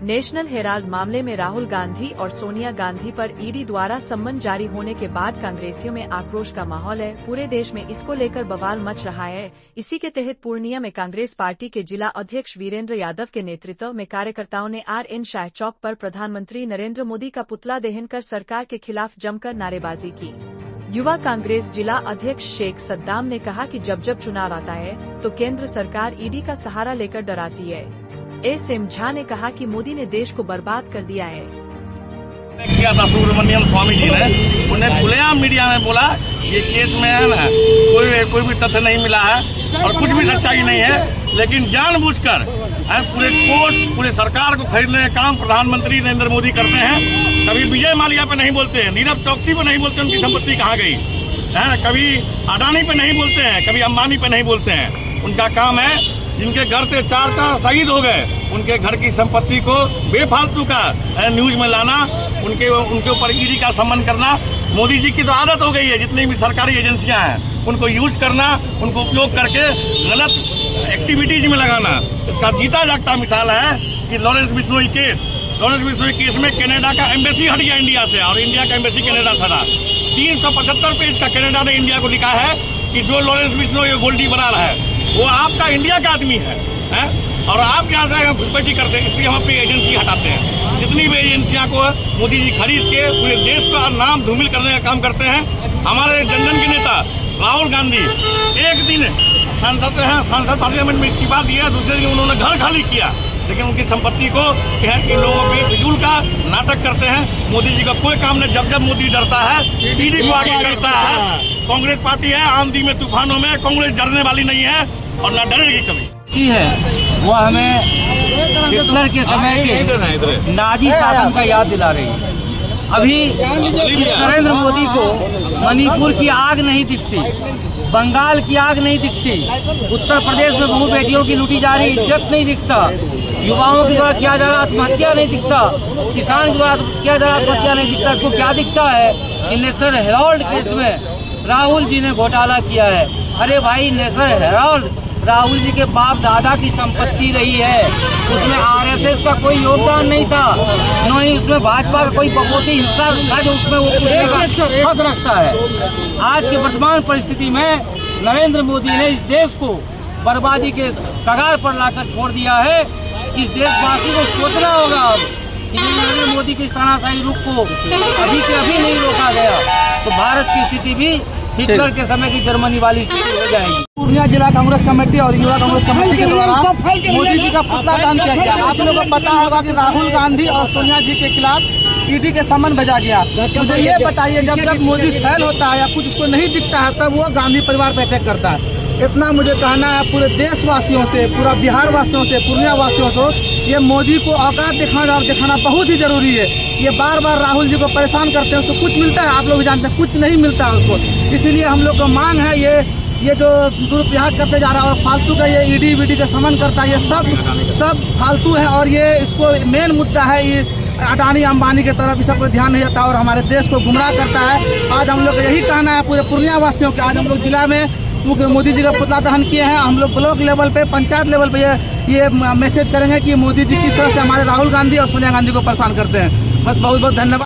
National Herald मामले में राहुल गांधी और सोनिया गांधी पर ईडी द्वारा सम्मन जारी होने के बाद कांग्रेसियों में आक्रोश का माहौल है। पूरे देश में इसको लेकर बवाल मच रहा है। इसी के तहत पूर्णिया में कांग्रेस पार्टी के जिला अध्यक्ष वीरेंद्र यादव के नेतृत्व में कार्यकर्ताओं ने RN शाह चौक पर प्रधानमंत्री नरेंद्र मोदी का पुतला दहन कर सरकार के खिलाफ जमकर नारेबाजी की। युवा कांग्रेस जिला अध्यक्ष शेख सद्दाम ने कहा कि जब जब चुनाव आता है तो केंद्र सरकार ईडी का सहारा लेकर डराती है। SM झा ने कहा कि मोदी ने देश को बर्बाद कर दिया है। किया था सुब्रमण्यम स्वामी जी ने, उन्हें खुलेआम मीडिया में बोला ये केस में है ना कोई भी तथ्य नहीं मिला है और कुछ भी सच्चाई नहीं है, लेकिन जानबूझकर पूरे कोर्ट पूरे सरकार को खरीदने का काम प्रधानमंत्री नरेंद्र मोदी करते हैं। कभी विजय माल्या पे नहीं बोलते हैं, नीरव चौकसी पे नहीं बोलते उनकी संपत्ति कहाँ गई है, कभी अडानी पे नहीं बोलते हैं, कभी अंबानी पे नहीं बोलते हैं। उनका काम है जिनके घर से 4 शहीद हो गए उनके घर की संपत्ति को बेफालतू का न्यूज में लाना, उनके ऊपर ईडी का सम्मान करना। मोदी जी की तो आदत हो गई है जितनी भी सरकारी एजेंसियां हैं उनको यूज करना, उनको उपयोग करके गलत एक्टिविटीज में लगाना। इसका जीता जागता मिसाल है कि लॉरेंस बिश्नोई केस में कनाडा का एम्बेसी हट गया इंडिया से और इंडिया का एम्बेसी कनाडा से हटा। 375 पेज का कनाडा ने इंडिया को लिखा है कि जो लॉरेंस बिश्नोई गोल्डी बरार है वो आपका इंडिया का आदमी है और आप यहाँ से घुसपैठी करते हैं, इसलिए हम अपनी एजेंसी हटाते हैं। जितनी भी एजेंसियां को मोदी जी खरीद के पूरे देश का नाम धूमिल करने का काम करते हैं। हमारे जनजन के नेता राहुल गांधी एक दिन सांसद पार्लियामेंट में इस्तीफा दिया, दूसरे दिन उन्होंने घर खाली किया, लेकिन उनकी संपत्ति को इन लोगों पे फिजूल का नाटक करते हैं। मोदी जी का कोई काम नहीं। जब जब मोदी डरता है ईडी को आगे करता है। कांग्रेस पार्टी है आंधी में तूफानों में, कांग्रेस डरने वाली नहीं है और न डरेगी कभी। की है वो हमें हिटलर के समय के नाजी शासन का याद दिला रही है। अभी नरेंद्र मोदी को मणिपुर की आग नहीं दिखती, बंगाल की आग नहीं दिखती, उत्तर प्रदेश में बहु बेटियों की लूटी जा रही इज्जत नहीं दिखता, युवाओं के द्वारा किया जा रहा आत्महत्या नहीं दिखता, किसान के द्वारा किया जा रहा आत्महत्या नहीं दिखता। इसको क्या दिखता है कि नेशनल हेराल्ड केस में राहुल जी ने घोटाला किया है। अरे भाई, नेशनल हेराल्ड राहुल जी के बाप दादा की संपत्ति रही है, उसमें RSS का कोई योगदान नहीं था, न ही उसमें भाजपा का कोई बकौती हिस्सा था जो उसमें वो पूछने का हक रखता है। आज के वर्तमान परिस्थिति में नरेंद्र मोदी ने इस देश को बर्बादी के कगार पर लाकर छोड़ दिया है। इस देशवासी को सोचना होगा अब कि नरेंद्र मोदी की तानाशाही रुख को अभी से अभी नहीं रोका गया तो भारत की स्थिति भी हिटलर के समय की जर्मनी वाली स्थिति हो जाएगी। पूर्णिया जिला कांग्रेस कमेटी और युवा कांग्रेस कमेटी के द्वारा मोदी जी का पुतला दहन किया गया। आप लोगों को पता होगा कि राहुल गांधी और सोनिया जी के खिलाफ ईडी के सम्मन भेजा गया। मुझे ये बताइए, जब जब मोदी फेल होता है या कुछ उसको नहीं दिखता है तब वो गांधी परिवार पे अटैक करता है। इतना मुझे कहना है पूरे देशवासियों से, पूरा बिहार वासियों से, पूर्णिया वासियों से, ये मोदी को औकात दिखाना बहुत ही जरूरी है। ये बार बार राहुल जी को परेशान करते हैं, उसको कुछ मिलता है आप लोग जानते हैं, कुछ नहीं मिलता है उसको। इसीलिए हम लोग को मांग है ये जो दुरुपयोग करते जा रहा है और फालतू का ये ईडी वीडी का सम्मान करता है, ये सब फालतू है। और ये इसको मेन मुद्दा है ये अडानी अंबानी की तरफ इस पर ध्यान नहीं देता और हमारे देश को गुमराह करता है। आज हम लोग का यही कहना है पूरे पूर्णिया वासियों के, आज हम लोग जिला में मोदी जी का पुतला दहन किए हैं। हम लोग ब्लॉक लेवल पे, पंचायत लेवल पे ये मैसेज करेंगे कि मोदी जी किस तरह से हमारे राहुल गांधी और सोनिया गांधी को परेशान करते हैं। बस बहुत बहुत धन्यवाद।